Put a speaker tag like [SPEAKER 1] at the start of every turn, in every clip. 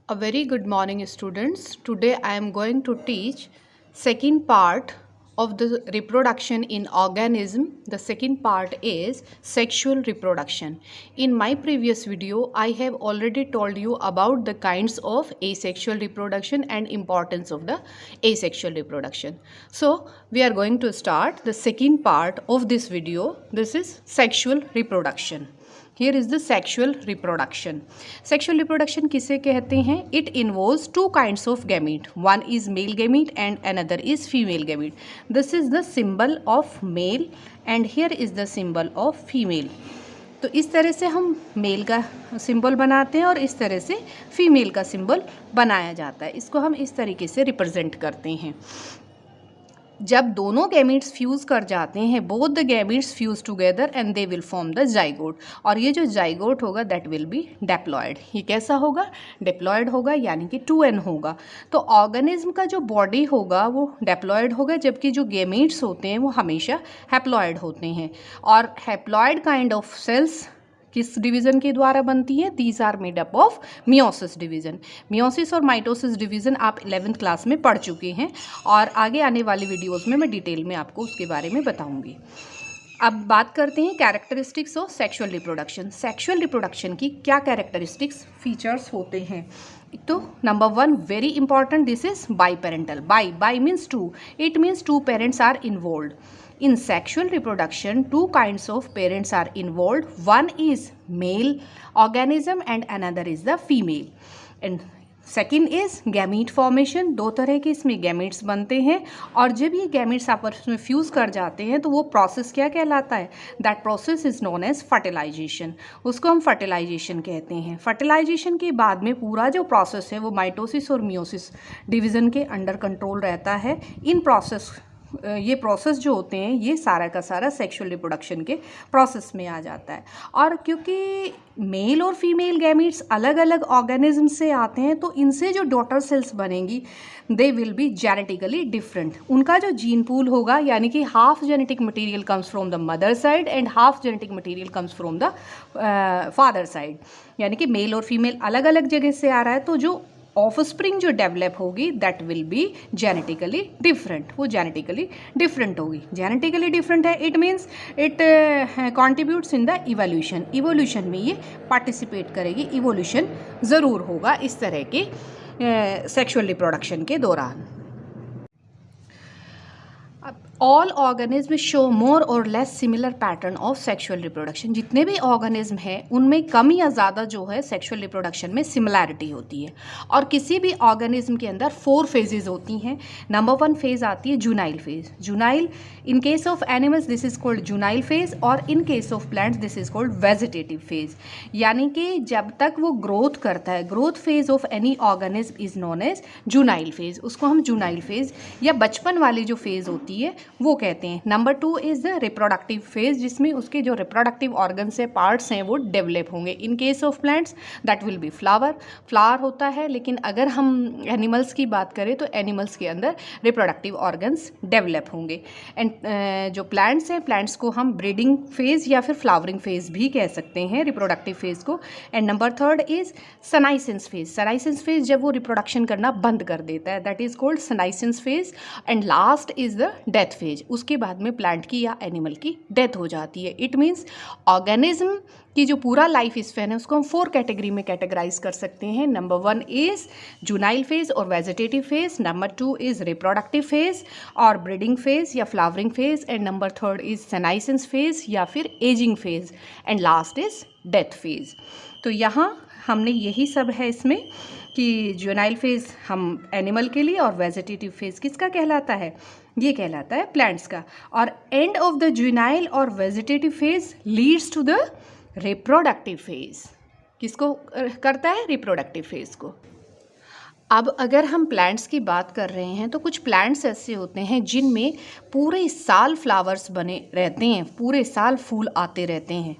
[SPEAKER 1] A very good morning, students. Today I am going to teach second part of the reproduction in organism. The second part is sexual reproduction. In my previous video, I have already told you about the kinds of asexual reproduction and importance of the asexual reproduction. So we are going to start the second part of this video. This is sexual reproduction. Here is the sexual reproduction. Sexual reproduction किसे कहते हैं? It involves two kinds of gamete. One is male gamete and another is female gamete. This is the symbol of male and here is the symbol of female. तो इस तरह से हम mail का symbol बनाते हैं और इस तरह से फीमेल का सिंबल बनाया जाता है. इसको हम इस तरीके से रिप्रेजेंट करते हैं. जब दोनों गैमीट्स फ्यूज़ कर जाते हैं, both the gametes fuse together and they will form the zygote. और ये जो जाइगोट होगा दैट विल बी डिप्लॉयड. ये कैसा होगा? डिप्लॉयड होगा, यानी कि 2n होगा. तो ऑर्गेनिज्म का जो बॉडी होगा वो डिप्लॉयड होगा, जबकि जो गैमीट्स होते हैं वो हमेशा हैप्लॉयड होते हैं. और हैप्लॉयड काइंड ऑफ सेल्स किस डिवीज़न के द्वारा बनती है? These are made up of meiosis division. Meiosis और माइटोसिस डिवीज़न आप 11th क्लास में पढ़ चुके हैं और आगे आने वाली वीडियोस में मैं डिटेल में आपको उसके बारे में बताऊंगी. अब बात करते हैं characteristics of sexual reproduction. Sexual reproduction की क्या कैरेक्टरिस्टिक्स फीचर्स होते हैं? तो number 1 very important, this is biparental. Bi means two. It means two parents are involved. In sexual reproduction, two kinds of parents are involved. One is male organism and another is the female. And second is gamete formation. दो तरह के इसमें gametes बनते हैं और जब ये gametes आपस में फ्यूज़ कर जाते हैं तो वो प्रोसेस क्या कहलाता है? That process is known as fertilization. उसको हम fertilization कहते हैं. fertilization के बाद में पूरा जो प्रोसेस है वो माइटोसिस और मियोसिस डिवीज़न के अंडर कंट्रोल रहता है. इन प्रोसेस ये प्रोसेस जो होते हैं ये सारा का सारा सेक्सुअल रिप्रोडक्शन के प्रोसेस में आ जाता है. और क्योंकि मेल और फीमेल गैमीट्स अलग अलग ऑर्गेनिज्म से आते हैं तो इनसे जो डॉटर सेल्स बनेंगी they will be genetically different. उनका जो जीन पूल होगा, यानी कि half genetic material comes from the mother side and half genetic material comes from the father side. यानी कि मेल और फीमेल अलग अलग जगह से आ रहा है तो जो ऑफस्प्रिंग जो डेवलप होगी that will B genetically different. वो जेनेटिकली डिफरेंट होगी. जेनेटिकली डिफरेंट है it means it contributes in the evolution. Evolution में ये पार्टिसिपेट करेगी. इवोल्यूशन ज़रूर होगा इस तरह के सेक्सुअल रिप्रोडक्शन के दौरान. ऑल ऑर्गेनिज्म शो मोर और less similar pattern of sexual reproduction. जितने भी ऑर्गेनिज्म हैं उनमें कम या ज़्यादा जो है सेक्सुअल रिप्रोडक्शन में सिमिलैरिटी होती है. और किसी भी ऑर्गेनिज्म के अंदर 4 फेजेज होती हैं. नंबर 1 फेज़ आती है juvenile phase. Juvenile in case of animals this is called juvenile phase और in case of plants this is called vegetative phase. यानी कि जब तक वो ग्रोथ करता है, growth phase of any organism is known as juvenile phase. उसको हम जुनाइल फेज या बचपन वाली जो फेज होती है वो कहते हैं. Number 2 is the reproductive phase, जिसमें उसके जो रिप्रोडक्टिव ऑर्गन से पार्ट्स हैं वो डेवलप होंगे. इन case of plants that will B flower होता है. लेकिन अगर हम एनिमल्स की बात करें तो एनिमल्स के अंदर रिप्रोडक्टिव ऑर्गन्स डेवलप होंगे. एंड जो प्लांट्स हैं, प्लांट्स को हम ब्रीडिंग फेज या फिर फ्लावरिंग फेज भी कह सकते हैं रिप्रोडक्टिव फेज को. And number 3 is senescence phase. Senescence phase जब वो रिप्रोडक्शन करना बंद कर देता है that is called senescence phase. And last is the death phase. उसके बाद में प्लांट की या एनिमल की डेथ हो जाती है. इट मीन्स ऑर्गेनिज्म की जो पूरा लाइफ स्पैन है उसको हम 4 कैटेगरी में कैटेगराइज कर सकते हैं. नंबर 1 इज जुनाइल फेज और vegetative phase. Number 2 is reproductive phase और ब्रीडिंग फेज या flowering phase. And number 3 is senescence phase या फिर ageing phase. And last is death phase. तो यहाँ हमने यही सब है इसमें कि जुनाइल फेज हम एनिमल के लिए और वेजिटेटिव फेज किसका कहलाता है? ये कहलाता है प्लांट्स का. और एंड ऑफ द जुनाइल और vegetative phase leads to the reproductive phase. किसको करता है? रिप्रोडक्टिव फेज को. अब अगर हम प्लांट्स की बात कर रहे हैं तो कुछ प्लांट्स ऐसे होते हैं जिनमें पूरे साल फ्लावर्स बने रहते हैं, पूरे साल फूल आते रहते हैं.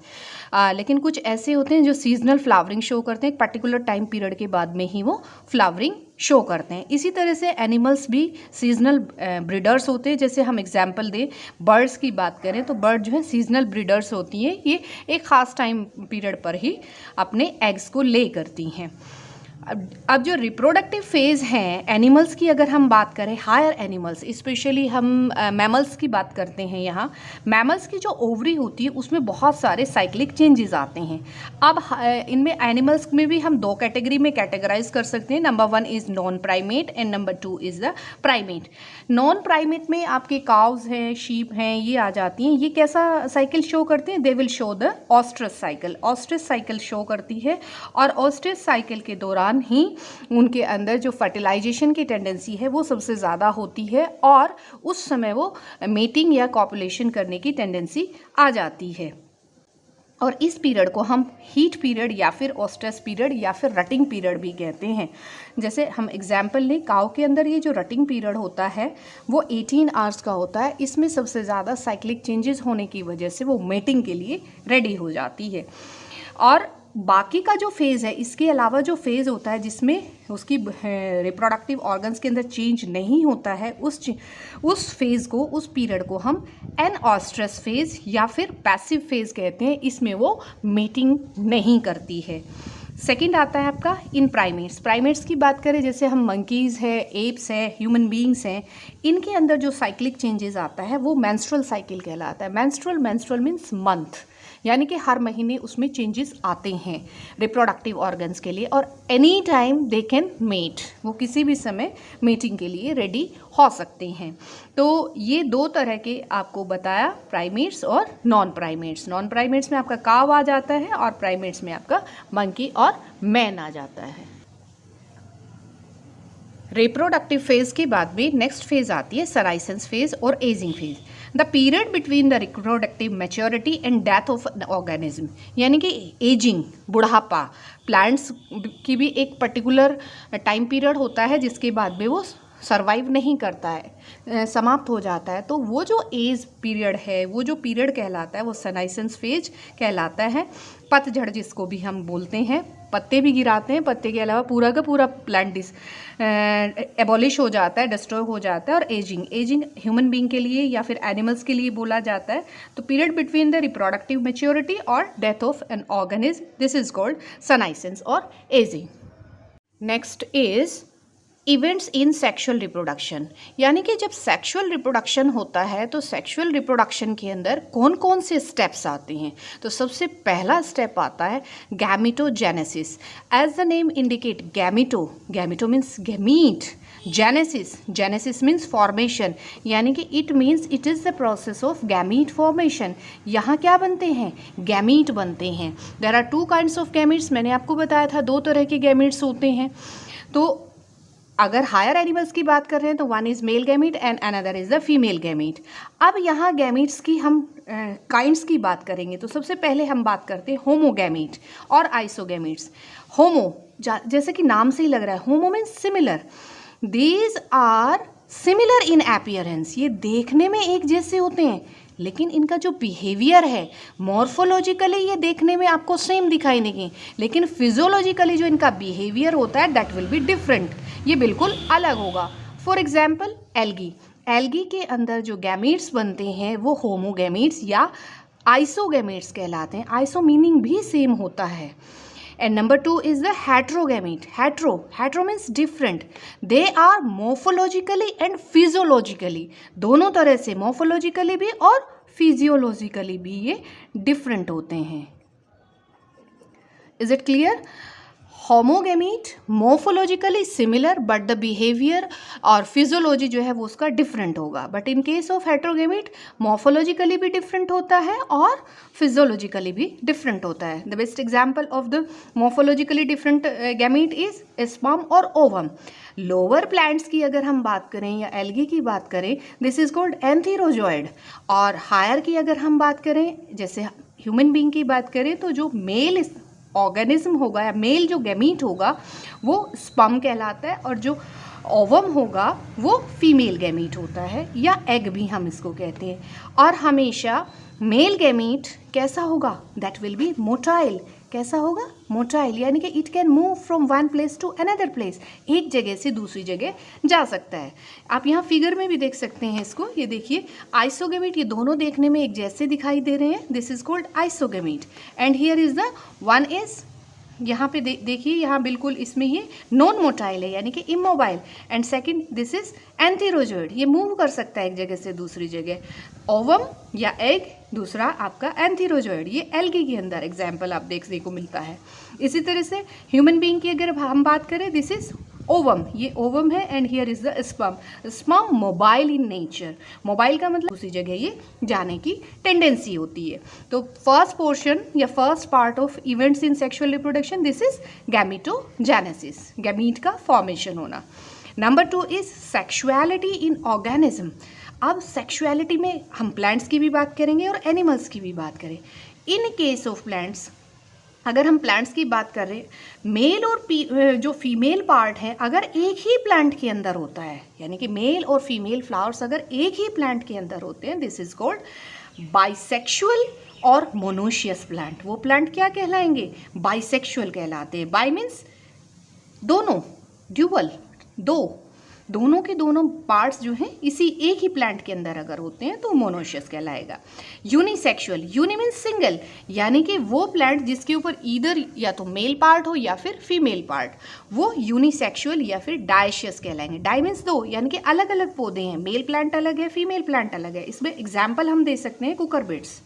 [SPEAKER 1] लेकिन कुछ ऐसे होते हैं जो सीजनल फ्लावरिंग शो करते हैं. एक पर्टिकुलर टाइम पीरियड के बाद में ही वो फ्लावरिंग शो करते हैं. इसी तरह से एनिमल्स भी सीजनल ब्रीडर्स होते हैं. जैसे हम एग्जांपल दें, बर्ड्स की बात करें तो बर्ड जो है सीजनल ब्रीडर्स होती हैं. ये एक ख़ास टाइम पीरियड पर ही अपने एग्स को ले करती हैं. अब जो रिप्रोडक्टिव फेज़ हैं एनिमल्स की अगर हम बात करें, हायर एनिमल्स स्पेशली हम मैमल्स की बात करते हैं यहाँ। मैमल्स की जो ओवरी होती है उसमें बहुत सारे साइक्लिक चेंजेस आते हैं। अब इनमें एनिमल्स में भी हम दो कैटेगरी में कैटेगराइज कर सकते हैं। Number 1 is non primate and number 2 is the primate. Non primate में आपके काउज हैं, शीप हैं, ये आ जाती हैं। ये कैसा साइकिल शो करते हैं? They will show the oestrus cycle. Oestrus cycle show करती है और ऑस्ट्रस साइकिल के दौरान ही उनके अंदर जो फर्टिलाइजेशन की टेंडेंसी है वो सबसे ज़्यादा होती है और उस समय वो मेटिंग या कॉपुलेशन करने की टेंडेंसी आ जाती है। और इस पीरियड को हम हीट पीरियड या फिर ऑस्ट्रस पीरियड या फिर रटिंग पीरियड भी कहते हैं। जैसे हम एग्जाम्पल लें, काऊ के अंदर ये जो रटिंग पीरियड होता है वो 18 आवर्स का होता है। इसमें सबसे ज़्यादा साइक्लिक चेंजेस होने की वजह से वो मेटिंग के लिए रेडी हो जाती है। और बाकी का जो फेज़ है, इसके अलावा जो फेज़ होता है जिसमें उसकी रिप्रोडक्टिव ऑर्गन्स के अंदर चेंज नहीं होता है, उस फेज़ को, उस पीरियड को हम एनऑस्ट्रस फेज़ या फिर पैसिव फेज़ कहते हैं। इसमें वो मेटिंग नहीं करती है। सेकंड आता है आपका इन प्राइमेट्स। प्राइमेट्स की बात करें, जैसे हम मंकीज़ है, एप्स है, ह्यूमन बींग्स हैं, इनके अंदर जो साइक्लिक चेंजेस आता है वो मेंस्ट्रुअल साइकिल कहलाता है। मेंस्ट्रुअल मीन्स मंथ, यानी कि हर महीने उसमें चेंजेस आते हैं रिप्रोडक्टिव ऑर्गन्स के लिए। और any time they can mate, वो किसी भी समय मेटिंग के लिए रेडी हो सकते हैं। तो ये दो तरह के आपको बताया, प्राइमेट्स और नॉन प्राइमेट्स। नॉन प्राइमेट्स में आपका काव आ जाता है और प्राइमेट्स में आपका मंकी और मैन आ जाता है। रिप्रोडक्टिव फेज के बाद में नेक्स्ट फेज आती है सनाइसेंस फेज और ageing phase. The period between the reproductive maturity and death of an organism, यानी कि एजिंग, बुढ़ापा, प्लांट्स की भी एक पर्टिकुलर टाइम पीरियड होता है जिसके बाद में वो सर्वाइव नहीं करता है, समाप्त हो जाता है। तो वो जो एज पीरियड है, वो जो पीरियड कहलाता है वो सनाइसेंस फेज कहलाता है। पतझड़ जिसको भी हम बोलते हैं, पत्ते भी गिराते हैं, पत्ते के अलावा पूरा का पूरा प्लांट एबॉलिश हो जाता है, डिस्ट्रॉय हो जाता है। और एजिंग ह्यूमन बीइंग के लिए या फिर एनिमल्स के लिए बोला जाता है। तो period between the reproductive maturity और death of an organism, this is called senescence और ageing. Next is events in sexual reproduction, यानी कि जब सेक्सुअल रिप्रोडक्शन होता है तो सेक्सुअल रिप्रोडक्शन के अंदर कौन कौन से स्टेप्स आते हैं। तो सबसे पहला स्टेप आता है gametogenesis. As the name indicate, gameto means gamete, genesis means formation, यानी कि it means it is the process of gamete formation. यहाँ क्या बनते हैं? गैमीट बनते हैं। There are 2 kinds of gametes, मैंने आपको बताया था 2 तरह के गैमीट्स होते हैं। तो अगर हायर एनिमल्स की बात कर रहे हैं तो one is male gamete and another is the female gamete. अब यहाँ गैमीट्स की हम काइंड्स की बात करेंगे तो सबसे पहले हम बात करते हैं होमोगैमीट और आइसोगैमीट्स। होमो, जैसे कि नाम से ही लग रहा है, homo means similar. These are similar in appearance, ये देखने में एक जैसे होते हैं लेकिन इनका जो बिहेवियर है मॉर्फोलॉजिकली ये देखने में आपको सेम दिखाई देंगे, लेकिन फिजियोलॉजिकली जो इनका बिहेवियर होता है दैट विल बी डिफरेंट, ये बिल्कुल अलग होगा। फॉर एग्जाम्पल एल्गी के अंदर जो गैमीट्स बनते हैं वो होमोगैमीट्स या आइसोगैमीट्स कहलाते हैं। आइसो मीनिंग भी सेम होता है। And number 2 is the heterogamete. Hetero means different. They are morphologically and physiologically, दोनों तरह से morphologically भी और physiologically भी ये different होते हैं। Is it clear? Homogamete morphologically similar but the behaviour और फिजियोलॉजी जो है वो उसका डिफरेंट होगा। But in case of heterogamete morphologically भी डिफरेंट होता है और फिजियोलॉजिकली भी डिफरेंट होता है। The best example of the morphologically different gamete is sperm और ओवम। लोअर प्लांट्स की अगर हम बात करें या एल्गी की बात करें, दिस इज कॉल्ड एंथीरोजॉइड। और हायर की अगर हम बात करें, जैसे ह्यूमन बीइंग की बात करें, तो जो मेल ऑर्गेनिज्म होगा या मेल जो गैमीट होगा वो स्पर्म कहलाता है और जो ओवम होगा वो फीमेल गैमीट होता है या एग भी हम इसको कहते हैं। और हमेशा मेल गैमीट कैसा होगा? That will be motile. कैसा होगा? मोटाइल, यानी कि it can move from one place to another place, एक जगह से दूसरी जगह जा सकता है। आप यहाँ फिगर में भी देख सकते हैं इसको, ये देखिए आइसोगैमीट, ये दोनों देखने में एक जैसे दिखाई दे रहे हैं। This is called isogamete and here is the one is यहाँ पे देखिए, यहाँ बिल्कुल इसमें ये नॉन मोटाइल है यानी कि immobile. And second this is antherozoid, ये मूव कर सकता है एक जगह से दूसरी जगह। ओवम या एग, दूसरा आपका एंथेरोजोइड, ये एल्गी के अंदर एग्जाम्पल आप देखने को मिलता है। इसी तरह से ह्यूमन बीइंग की अगर हम बात करें, दिस इज ओवम, ये ओवम है and here is the sperm. Sperm mobile in nature, mobile का मतलब उसी जगह ये जाने की टेंडेंसी होती है। तो फर्स्ट पोर्शन या first part of events in sexual reproduction, this is gametogenesis, gamete का फॉर्मेशन होना। Number 2 is sexuality in organism. अब सेक्सुअलिटी में हम प्लांट्स की भी बात करेंगे और एनिमल्स की भी बात करें। इन केस ऑफ प्लांट्स, अगर हम प्लांट्स की बात कर रहे हैं, मेल और जो फीमेल पार्ट है अगर एक ही प्लांट के अंदर होता है, यानी कि मेल और फीमेल फ्लावर्स अगर एक ही प्लांट के अंदर होते हैं, दिस इज कॉल्ड बाइसेक्सुअल और मोनोशियस प्लांट। वो प्लांट क्या कहलाएंगे? बाइसेक्सुअल कहलाते हैं। बाई मीन्स दोनों, ड्यूअल, दोनों के दोनों पार्ट्स जो हैं इसी एक ही प्लांट के अंदर अगर होते हैं तो मोनोशियस कहलाएगा। यूनिसेक्सुअल, यूनि मीन्स सिंगल, यानी कि वो प्लांट जिसके ऊपर ईदर या तो मेल पार्ट हो या फिर फीमेल पार्ट, वो यूनिसेक्सुअल या फिर डायशियस कहलाएंगे। डाई मीन्स दो, यानी कि अलग अलग पौधे हैं, मेल प्लांट अलग है, फीमेल प्लांट अलग है। इसमें एग्जाम्पल हम दे सकते हैं कुकुरबिट्स।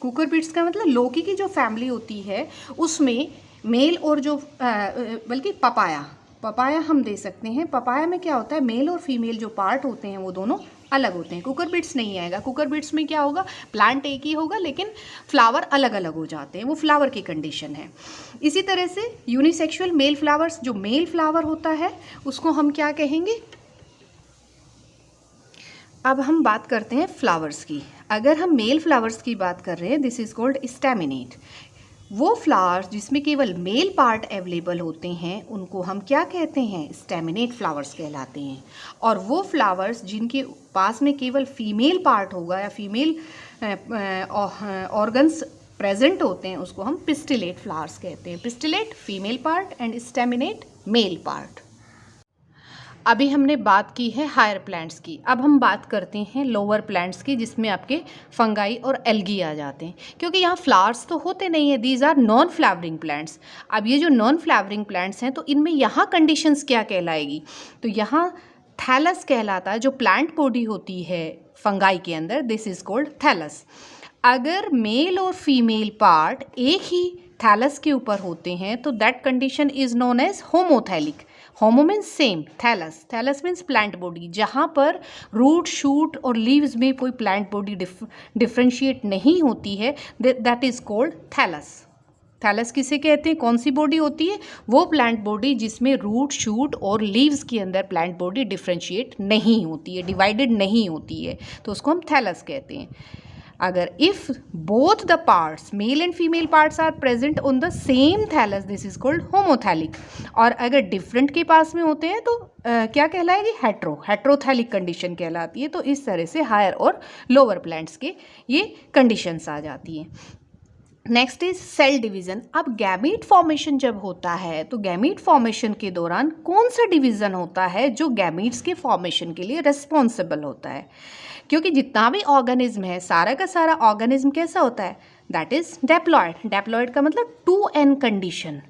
[SPEAKER 1] कुकुरबिट्स का मतलब लौकी की जो फैमिली होती है उसमें मेल और जो बल्कि पपाया हम दे सकते हैं। पपाया में क्या होता है, मेल और फीमेल जो पार्ट होते हैं वो दोनों अलग होते हैं। कुकुरबिट्स नहीं आएगा। कुकुरबिट्स में क्या होगा, प्लांट एक ही होगा लेकिन फ्लावर अलग अलग हो जाते हैं, वो फ्लावर की कंडीशन है। इसी तरह से यूनिसेक्सुअल मेल फ्लावर्स, जो मेल फ्लावर होता है उसको हम क्या कहेंगे? अब हम बात करते हैं फ्लावर्स की। अगर हम मेल फ्लावर्स की बात कर रहे हैं, दिस इज कॉल्ड स्टैमिनेट। वो फ्लावर्स जिसमें केवल मेल पार्ट अवेलेबल होते हैं उनको हम क्या कहते हैं? स्टैमिनेट फ्लावर्स कहलाते हैं। और वो फ्लावर्स जिनके पास में केवल फीमेल पार्ट होगा या फीमेल ऑर्गन्स प्रेजेंट होते हैं उसको हम पिस्टिलेट फ्लावर्स कहते हैं। Pistillate female part and staminate male part. अभी हमने बात की है हायर प्लांट्स की, अब हम बात करते हैं लोअर प्लांट्स की जिसमें आपके फंगाई और एल्गी आ जाते हैं। क्योंकि यहाँ फ्लावर्स तो होते नहीं है, these are non flowering plants. अब ये जो नॉन फ्लावरिंग प्लांट्स हैं तो इनमें यहाँ कंडीशंस क्या कहलाएगी? तो यहाँ थैलस कहलाता है, जो प्लांट बॉडी होती है फंगाई के अंदर, दिस इज कॉल्ड थैलस। अगर मेल और फीमेल पार्ट एक ही थैलस के ऊपर होते हैं तो that condition is known as homothallic. Homo means same, thallus, thallus means plant body. जहाँ पर रूट, शूट और लीव्स में कोई प्लांट बॉडी डिफ्रेंशिएट नहीं होती है, that is called thallus. Thallus किसे कहते हैं? कौन सी बॉडी होती है? वो प्लांट बॉडी जिसमें रूट, शूट और लीव्स के अंदर प्लांट बॉडी डिफ्रेंशिएट नहीं होती है, डिवाइडेड नहीं होती है, तो उसको हम थैलस कहते हैं। अगर if both the parts, male and female parts are present on the same thallus, this is called homothallic. और अगर डिफरेंट के पास में होते हैं तो क्या कहलाएगी? हेट्रोथैलिक कंडीशन कहलाती है। तो इस तरह से हायर और लोअर प्लांट्स के ये कंडीशंस आ जाती हैं। Next is cell division. अब गैमीट फॉर्मेशन जब होता है तो गैमीट फॉर्मेशन के दौरान कौन सा डिवीज़न होता है जो गैमीट्स के फॉर्मेशन के लिए रिस्पॉन्सिबल होता है? क्योंकि जितना भी ऑर्गेनिज्म है, सारा का सारा ऑर्गेनिज्म कैसा होता है? That is deployed. डेप्लॉयड का मतलब 2n कंडीशन,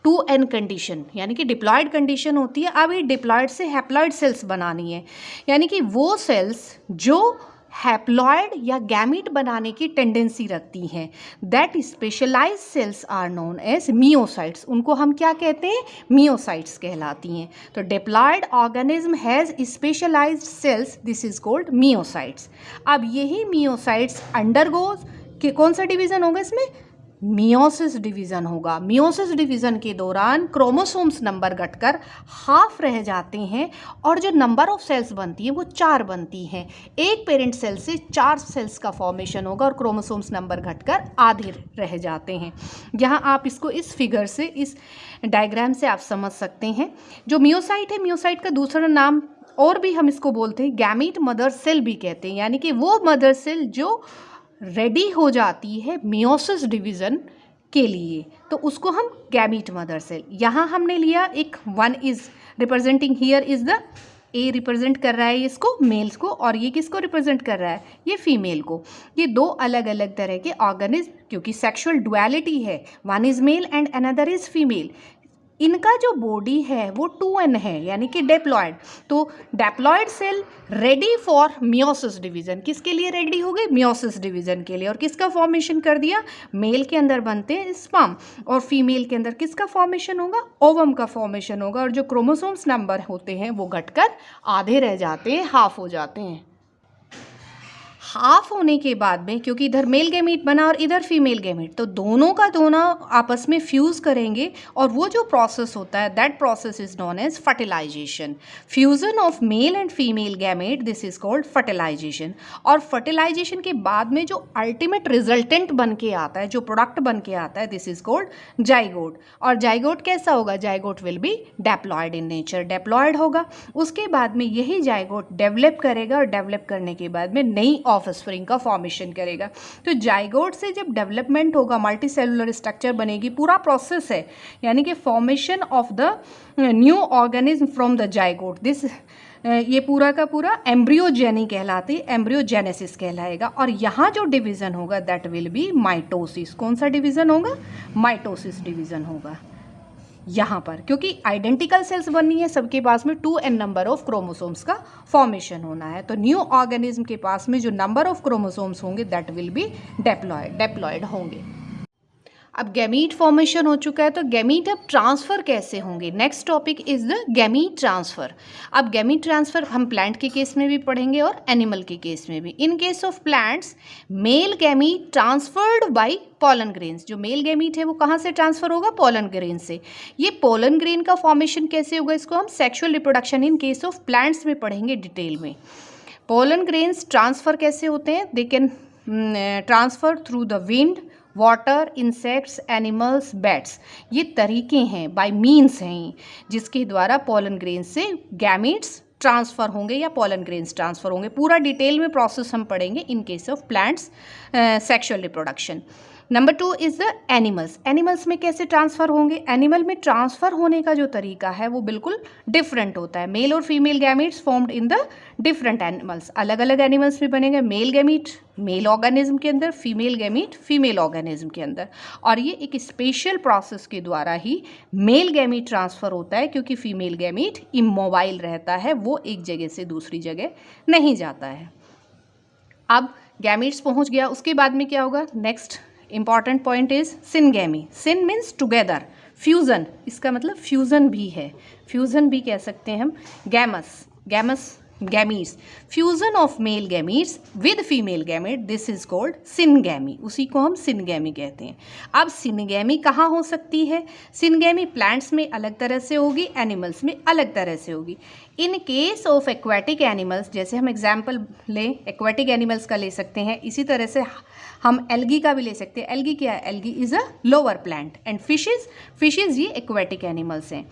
[SPEAKER 1] 2n कंडीशन यानी कि डिप्लॉयड कंडीशन होती है। अब ये डिप्लॉयड से हैप्लॉयड सेल्स बनानी है, यानी कि वो सेल्स जो हैप्लॉयड या गैमीट बनाने की टेंडेंसी रखती हैं, that specialised cells are known as meiocytes. उनको हम क्या कहते हैं? मियोसाइट्स कहलाती हैं। तो diploid organism has specialised cells, this is called meiocytes. अब यही मियोसाइट्स अंडरगोज कि कौन सा डिवीज़न होगा इसमें? मियोसिस डिवीज़न होगा। मियोसिस डिवीज़न के दौरान क्रोमोसोम्स नंबर घटकर हाफ रह जाते हैं और जो नंबर ऑफ सेल्स बनती है वो 4 बनती हैं। एक पेरेंट सेल से 4 सेल्स का फॉर्मेशन होगा और क्रोमोसोम्स नंबर घटकर आधे रह जाते हैं। यहाँ आप इसको इस फिगर से, इस डायग्राम से आप समझ सकते हैं। जो मियोसाइट है, मियोसाइट का दूसरा नाम और भी हम इसको बोलते हैं गैमीट मदर सेल भी कहते हैं, यानी कि वो मदर सेल जो रेडी हो जाती है मियोसिस डिवीज़न के लिए, तो उसको हम गैमीट मदर सेल। यहाँ हमने लिया एक 1 is representing here is the A represent कर रहा है इसको, मेल्स को, और ये किसको रिप्रेजेंट कर रहा है, ये फीमेल को। ये दो अलग अलग तरह के ऑर्गेनिज्म, क्योंकि सेक्सुअल डुअलिटी है, one is male and another is female, इनका जो बॉडी है वो 2n है, यानी कि डेप्लॉयड। तो diploid cell ready for meiosis division, किसके लिए रेडी हो गए, मियोसिस डिवीजन के लिए। और किसका फॉर्मेशन कर दिया, मेल के अंदर बनते हैं स्पर्म, और फीमेल के अंदर किसका फॉर्मेशन होगा, ओवम का फॉर्मेशन होगा। और जो क्रोमोसोम्स नंबर होते हैं वो घटकर आधे रह जाते हैं, हाफ हो जाते हैं। हाफ होने के बाद में, क्योंकि इधर मेल गैमीट बना और इधर फीमेल गैमीट, तो दोनों का दोनों आपस में फ्यूज़ करेंगे, और वो जो प्रोसेस होता है that process is known as fertilisation. Fusion of male and female gamete, this is called fertilisation. और फर्टिलाइजेशन के बाद में जो अल्टीमेट रिजल्टेंट बन के आता है, जो प्रोडक्ट बन के आता है, दिस इज कॉल्ड जाइगोट। और जाइगोट कैसा होगा, zygote will be deployed in nature, deployed होगा। उसके बाद में यही जाइगोट डेवलप करेगा, और डेवलप करने के बाद में नई ऑफस्प्रिंग का फॉर्मेशन करेगा। तो जाइगोट से जब डेवलपमेंट होगा, मल्टी सेलुलर स्ट्रक्चर बनेगी, पूरा प्रोसेस है, यानी कि formation of the new organism from the zygote. This ये पूरा का पूरा एम्ब्रियोजेनी कहलाती है, एम्ब्रियोजेनेसिस कहलाएगा। और यहाँ जो डिवीज़न होगा दैट विल बी माइटोसिस। कौन सा डिवीज़न होगा, माइटोसिस डिवीज़न होगा यहाँ पर, क्योंकि आइडेंटिकल सेल्स बननी है, सबके पास में 2n नंबर ऑफ क्रोमोसोम्स का फॉर्मेशन होना है। तो न्यू ऑर्गेनिज्म के पास में जो नंबर ऑफ क्रोमोसोम्स होंगे दैट विल बी डेप्लॉयड होंगे। अब गैमीट फॉर्मेशन हो चुका है, तो गैमीट अब ट्रांसफ़र कैसे होंगे, next topic is the gamete transfer. अब गैमीट ट्रांसफ़र हम प्लांट के केस में भी पढ़ेंगे और एनिमल के केस में भी। इन case of plants, male gamete transferred by pollen grains. जो मेल गैमीट है वो कहाँ से ट्रांसफ़र होगा, पोलन ग्रेन से। ये पोलन ग्रेन का फॉर्मेशन कैसे होगा, इसको हम sexual reproduction in case of plants में पढ़ेंगे डिटेल में। पोलन ग्रेन्स ट्रांसफ़र कैसे होते हैं, they can transfer through the wind, water, insects, animals, bats. ये तरीके हैं, बाय मीन्स हैं, जिसके द्वारा पोलन ग्रेन से गैमीट्स ट्रांसफ़र होंगे या पोलन ग्रेन्स ट्रांसफ़र होंगे। पूरा डिटेल में प्रोसेस हम पढ़ेंगे इन case of plants sexual reproduction. Number 2 is the animals. Animals में कैसे ट्रांसफ़र होंगे, एनिमल में ट्रांसफ़र होने का जो तरीका है वो बिल्कुल डिफरेंट होता है। मेल और female gametes formed in the different animals, अलग अलग एनिमल्स में बनेंगे। मेल गैमीट मेल ऑर्गेनिज्म के अंदर, फीमेल गैमीट फीमेल ऑर्गेनिज्म के अंदर। और ये एक स्पेशल प्रोसेस के द्वारा ही मेल गैमीट ट्रांसफ़र होता है, क्योंकि फीमेल गैमीट इमोबाइल रहता है, वो एक जगह से दूसरी जगह नहीं जाता है। अब गैमीट्स पहुंच गया, उसके बाद में क्या होगा, next important point is syngamy. Syn means together, fusion, इसका मतलब फ्यूज़न भी है, फ्यूज़न भी कह सकते हैं हम। Gamos gametes, fusion of male gametes with female gamete, this is called syngamy, उसी को हम सिनगैमी कहते हैं। अब सिनगैमी कहाँ हो सकती है, सिनगैमी प्लांट्स में अलग तरह से होगी, एनिमल्स में अलग तरह से होगी। इन केस ऑफ एक्वाटिक एनिमल्स, जैसे हम एग्जाम्पल लें एक्वाटिक एनिमल्स का ले सकते हैं, इसी तरह से हम एल्गी का भी ले सकते हैं। एल्गी क्या है, algae is a lower plant. And fishes ये एक्वाटिक एनिमल्स हैं।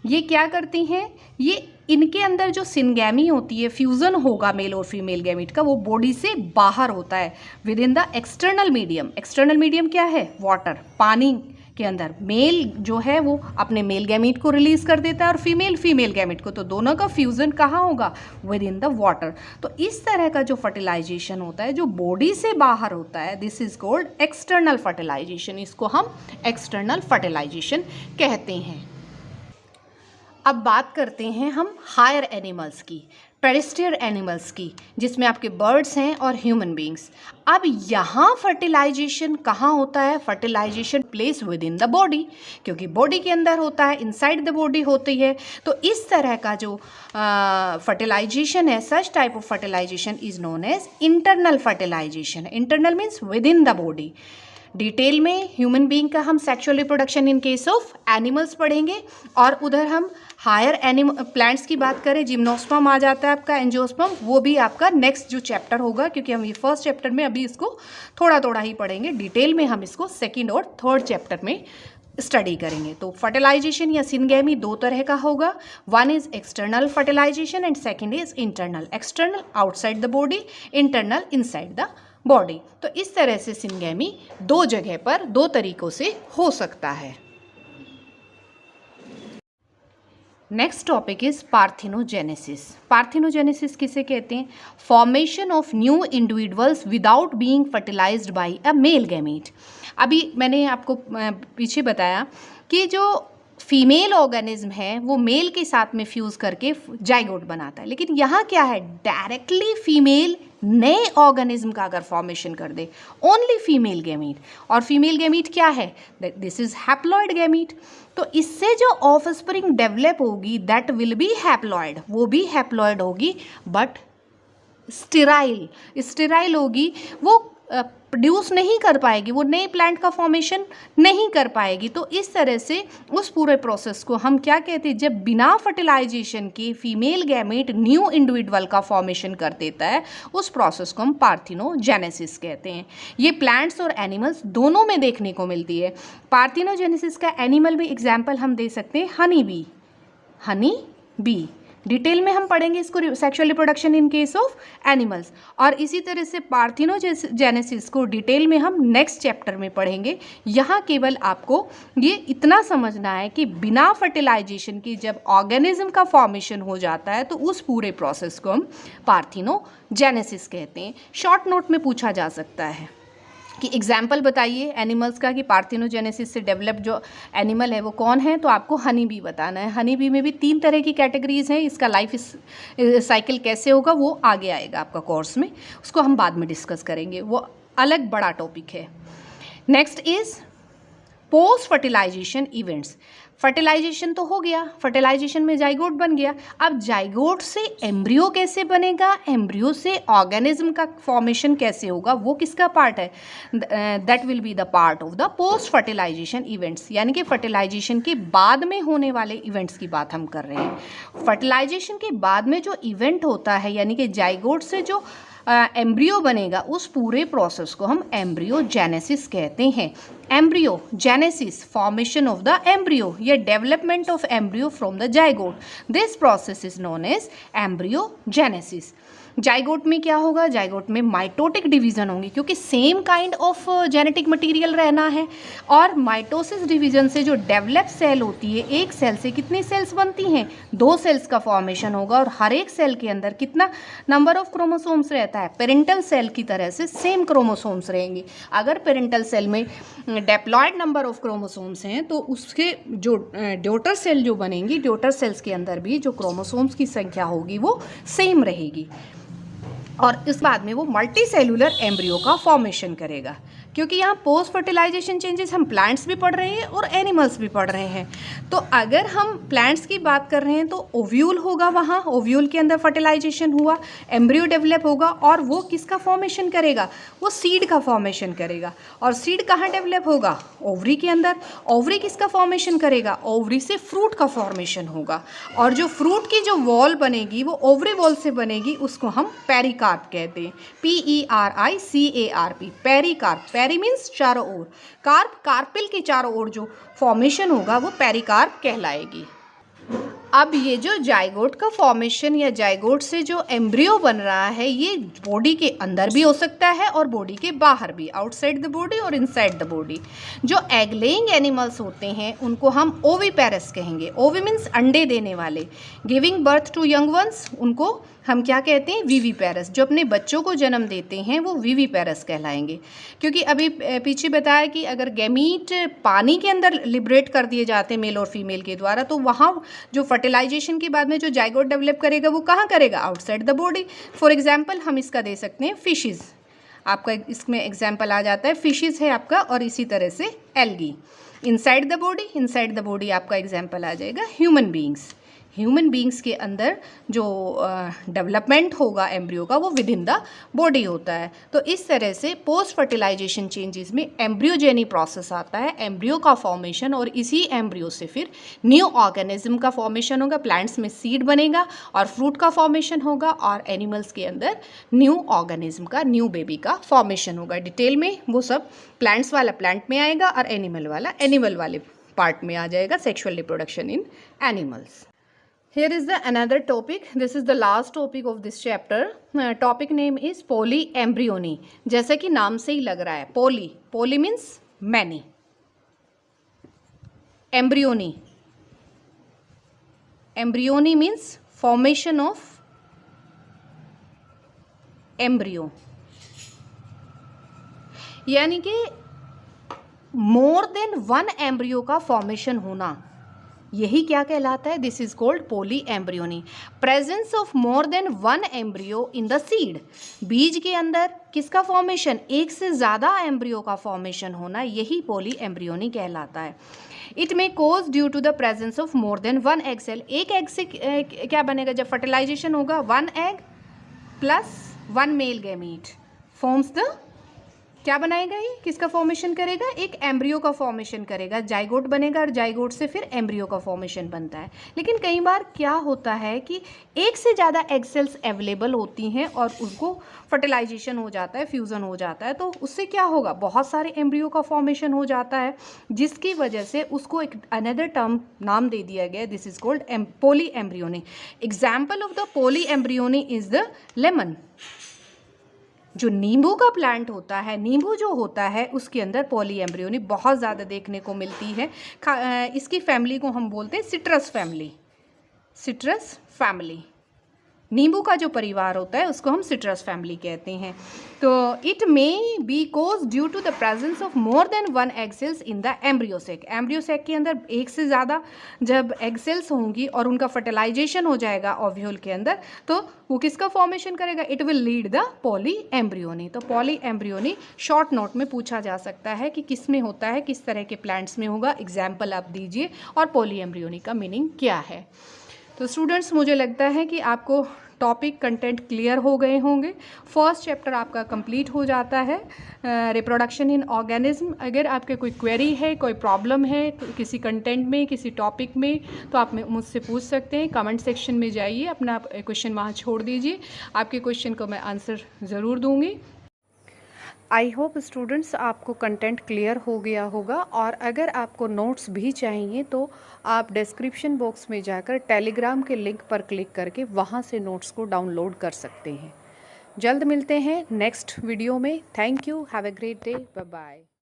[SPEAKER 1] ये क्या करती हैं, ये इनके अंदर जो सिनगैमी होती है, फ्यूज़न होगा मेल और फीमेल गैमीट का, वो बॉडी से बाहर होता है with in the external medium. External medium क्या है, वाटर, पानी के अंदर। मेल जो है वो अपने मेल गैमीट को रिलीज कर देता है और फीमेल गैमीट को, तो दोनों का फ्यूजन कहाँ होगा, विद इन द वाटर। तो इस तरह का जो फर्टिलाइजेशन होता है जो बॉडी से बाहर होता है, this is called external fertilisation, इसको हम एक्सटर्नल फर्टिलाइजेशन कहते हैं। अब बात करते हैं हम हायर एनिमल्स की, टेरेस्ट्रियल एनिमल्स की, जिसमें आपके बर्ड्स हैं और ह्यूमन बींग्स। अब यहाँ फर्टिलाइजेशन कहाँ होता है, fertilisation place within the body, क्योंकि बॉडी के अंदर होता है, इनसाइड द बॉडी होती है। तो इस तरह का जो फर्टिलाइजेशन है, such type of fertilisation is known as internal fertilisation. Internal means within the body. Detail में ह्यूमन बीइंग का हम sexual reproduction in case of animals पढ़ेंगे, और उधर हम हायर प्लांट्स की बात करें, जिम्नोस्पर्म आ जाता है आपका, एंजियोस्पर्म, वो भी आपका नेक्स्ट जो चैप्टर होगा, क्योंकि हम ये फर्स्ट चैप्टर में अभी इसको थोड़ा थोड़ा ही पढ़ेंगे, डिटेल में हम इसको सेकेंड और थर्ड चैप्टर में स्टडी करेंगे। तो फर्टिलाइजेशन या सिनगैमी दो तरह का होगा, one is external fertilization and second is internal. External outside the body, internal inside the body. तो इस तरह से सिनगैमी दो जगह पर दो तरीकों से हो सकता है। Next topic is parthenogenesis. Parthenogenesis किसे कहते हैं? Formation of new individuals without being fertilized by a male gamete. अभी मैंने आपको पीछे बताया कि जो फीमेल ऑर्गेनिज्म है वो मेल के साथ में फ्यूज करके जाइगोट बनाता है, लेकिन यहाँ क्या है, डायरेक्टली फीमेल नए ऑर्गेनिज्म का अगर फॉर्मेशन कर दे, ओनली फीमेल गैमीट। और फीमेल गैमीट क्या है? This is haploid gamete. तो इससे जो ऑफस्प्रिंग डेवलप होगी दैट विल बी हैप्लॉइड, वो भी हैप्लॉइड होगी बट स्टेराइल होगी, वो प्रोड्यूस नहीं कर पाएगी, वो नए प्लांट का फॉर्मेशन नहीं कर पाएगी। तो इस तरह से उस पूरे प्रोसेस को हम क्या कहते हैं, जब बिना फर्टिलाइजेशन के फीमेल गैमेट न्यू इंडिविजुअल का फॉर्मेशन कर देता है, उस प्रोसेस को हम पार्थिनोजेनेसिस कहते हैं। ये प्लांट्स और एनिमल्स दोनों में देखने को मिलती है। पार्थिनोजेनेसिस का एनिमल में एग्जाम्पल हम दे सकते हैं हनी बी। डिटेल में हम पढ़ेंगे इसको, sexual reproduction in case of animals. और इसी तरह से पार्थिनोजेनेसिस को डिटेल में हम नेक्स्ट चैप्टर में पढ़ेंगे। यहाँ केवल आपको ये इतना समझना है कि बिना फर्टिलाइजेशन की जब ऑर्गेनिज्म का फॉर्मेशन हो जाता है तो उस पूरे प्रोसेस को हम पार्थिनोजेनेसिस कहते हैं। शॉर्ट नोट में पूछा जा सकता है कि एग्जाम्पल बताइए एनिमल्स का कि पार्थिनोजेनेसिस से डेवलप जो एनिमल है वो कौन है, तो आपको हनी बी बताना है। हनी बी में भी 3 तरह की कैटेगरीज हैं। इसका लाइफ साइकिल कैसे होगा वो आगे आएगा आपका कोर्स में, उसको हम बाद में डिस्कस करेंगे, वो अलग बड़ा टॉपिक है। Next is post fertilization events. Fertilization तो हो गया, फर्टिलाइजेशन में जाइगोट बन गया। अब जाइगोट से एम्ब्रियो कैसे बनेगा, एम्ब्रियो से ऑर्गेनिज्म का फॉर्मेशन कैसे होगा, वो किसका पार्ट है? That will be the part of the post fertilization events, यानी कि फर्टिलाइजेशन के बाद में होने वाले इवेंट्स की बात हम कर रहे हैं। फर्टिलाइजेशन के बाद में जो इवेंट होता है, यानी कि जाइगोट से जो एम्ब्रियो बनेगा, उस पूरे प्रोसेस को हम एम्ब्रियोजेनेसिस कहते हैं। Embryogenesis, formation of the embryo या development of embryo from the zygote, this process is known as embryogenesis. Zygote में क्या होगा? जाइगोट में माइटोटिक डिवीजन होंगे, क्योंकि same kind of genetic material रहना है। और माइटोसिस डिवीजन से जो डेवलप सेल होती है, एक सेल से कितनी सेल्स बनती हैं? 2 सेल्स का फॉर्मेशन होगा। और हर एक सेल के अंदर कितना नंबर ऑफ क्रोमोसोम्स रहता है? पेरेंटल सेल की तरह से सेम क्रोमोसोम्स रहेंगे। अगर पेरेंटल सेल में डेप्लॉयड नंबर ऑफ क्रोमोसोम्स हैं तो उसके जो डॉटर सेल जो बनेंगी, डॉटर सेल्स के अंदर भी जो क्रोमोसोम्स की संख्या होगी वो सेम रहेगी। और इस बाद में वो मल्टी सेलुलर एम्ब्रियो का फॉर्मेशन करेगा। क्योंकि यहाँ पोस्ट फर्टिलाइजेशन चेंजेस हम प्लांट्स भी पढ़ रहे हैं और एनिमल्स भी पढ़ रहे हैं। तो अगर हम प्लांट्स की बात कर रहे हैं तो ओव्यूल होगा, वहाँ ओव्यूल के अंदर फर्टिलाइजेशन हुआ, एम्ब्रियो डेवलप होगा और वो किसका फॉर्मेशन करेगा? वो सीड का फॉर्मेशन करेगा। और सीड कहाँ डेवलप होगा? ओवरी के अंदर। ओवरी किसका फॉर्मेशन करेगा? ओवरी से फ्रूट का फॉर्मेशन होगा। और जो फ्रूट की जो वॉल बनेगी वो ओवरी वॉल से बनेगी, उसको हम पेरिकार्प कहते हैं। PERICARP, pericarp. पेरी मीन्स चारों ओर, कार्प कार्पिल के चारों ओर जो फॉर्मेशन होगा वो पेरिकार्प कहलाएगी। अब ये जो जाइगोट का फॉर्मेशन या जाइगोट से जो एम्ब्रियो बन रहा है, ये बॉडी के अंदर भी हो सकता है और बॉडी के बाहर भी, आउटसाइड द बॉडी और इनसाइड द बॉडी। जो एग लेइंग एनिमल्स होते हैं उनको हम ओविपेरस कहेंगे। ओवी मीन्स अंडे देने वाले, giving birth to young ones, उनको हम क्या कहते हैं? विविपेरस। जो अपने बच्चों को जन्म देते हैं वो विविपेरस कहलाएंगे। क्योंकि अभी पीछे बताया कि अगर गैमीट पानी के अंदर लिबरेट कर दिए जाते हैं मेल और फीमेल के द्वारा, तो वहाँ जो फर्टिलाइजेशन के बाद में जो जाइगोट डेवलप करेगा वो कहाँ करेगा? Outside the body. For example हम इसका दे सकते हैं फिशेज़, आपका इसमें एग्जाम्पल आ जाता है, फिशेज़ है आपका, और इसी तरह से एल्गी। इनसाइड द बॉडी आपका एग्जाम्पल आ जाएगा ह्यूमन बींग्स। ह्यूमन बींग्स के अंदर जो डेवलपमेंट होगा एम्ब्रियो का वो विद इन द बॉडी होता है। तो इस तरह से पोस्ट फर्टिलाइजेशन चेंजेस में एम्ब्रियोजेनी प्रोसेस आता है, एम्ब्रियो का फॉर्मेशन, और इसी एम्ब्रियो से फिर न्यू ऑर्गेनिज्म का फॉर्मेशन होगा। प्लांट्स में सीड बनेगा और फ्रूट का फॉर्मेशन होगा, और एनिमल्स के अंदर न्यू ऑर्गेनिज्म का, न्यू बेबी का फॉर्मेशन होगा। डिटेल में वो सब प्लांट्स वाला प्लांट में आएगा और एनिमल वाला एनिमल वाले पार्ट में आ जाएगा, sexual reproduction in animals. Here is the another topic. This is the last topic of this chapter. Topic name is polyembryony. जैसा कि नाम से ही लग रहा है, poly means many, embryony embryony means formation of embryo, यानी कि मोर देन वन एम्ब्रियो का फॉर्मेशन होना, यही क्या कहलाता है? This is called poly embryony. Presence of more than one embryo in the seed, बीज के अंदर किसका फॉर्मेशन? एक से ज़्यादा एम्ब्रियो का फॉर्मेशन होना, यही पॉली एम्ब्रियोनी कहलाता है। It may cause due to the presence of more than one egg cell. एक एग से क्या बनेगा? जब फर्टिलाइजेशन होगा, one egg plus one male gamete forms the, क्या बनाएगा? ये किसका फॉर्मेशन करेगा? एक एम्ब्रियो का फॉर्मेशन करेगा, जाइगोट बनेगा और जाइगोट से फिर एम्ब्रियो का फॉर्मेशन बनता है। लेकिन कई बार क्या होता है कि एक से ज़्यादा एग सेल्स अवेलेबल होती हैं और उसको फर्टिलाइजेशन हो जाता है, फ्यूज़न हो जाता है, तो उससे क्या होगा? बहुत सारे एम्ब्रियो का फॉर्मेशन हो जाता है, जिसकी वजह से उसको एक अनदर टर्म नाम दे दिया गया, this is called poly embryony. Example of the poly embryony is the lemon. जो नींबू का प्लांट होता है, नींबू जो होता है उसके अंदर पॉली एम्ब्रियोनी बहुत ज़्यादा देखने को मिलती है। इसकी फैमिली को हम बोलते हैं सिट्रस फैमिली। सिट्रस फैमिली, नींबू का जो परिवार होता है उसको हम सिट्रस फैमिली कहते हैं। तो it may be cause due to the presence of more than one egg cells in the embryo sac. Embryo sac के अंदर एक से ज़्यादा जब एग सेल्स होंगी और उनका फर्टिलाइजेशन हो जाएगा ओव्यूल के अंदर, तो वो किसका फॉर्मेशन करेगा? It will lead the poly embryony. तो पॉली एम्ब्रियोनी शॉर्ट नोट में पूछा जा सकता है कि किस में होता है, किस तरह के प्लांट्स में होगा, एग्जाम्पल आप दीजिए और पॉली एम्ब्रियोनी का मीनिंग क्या है। तो स्टूडेंट्स, मुझे लगता है कि आपको टॉपिक कंटेंट क्लियर हो गए होंगे। फर्स्ट चैप्टर आपका कंप्लीट हो जाता है, रिप्रोडक्शन इन ऑर्गेनिज्म। अगर आपके कोई क्वेरी है, कोई प्रॉब्लम है किसी कंटेंट में, किसी टॉपिक में, तो आप मुझसे पूछ सकते हैं। कमेंट सेक्शन में जाइए, अपना क्वेश्चन वहाँ छोड़ दीजिए, आपके क्वेश्चन को मैं आंसर ज़रूर दूँगी। आई होप स्टूडेंट्स आपको कंटेंट क्लियर हो गया होगा, और अगर आपको नोट्स भी चाहिए तो आप डिस्क्रिप्शन बॉक्स में जाकर टेलीग्राम के लिंक पर क्लिक करके वहाँ से नोट्स को डाउनलोड कर सकते हैं। जल्द मिलते हैं नेक्स्ट वीडियो में। Thank you, have a great day, bye bye.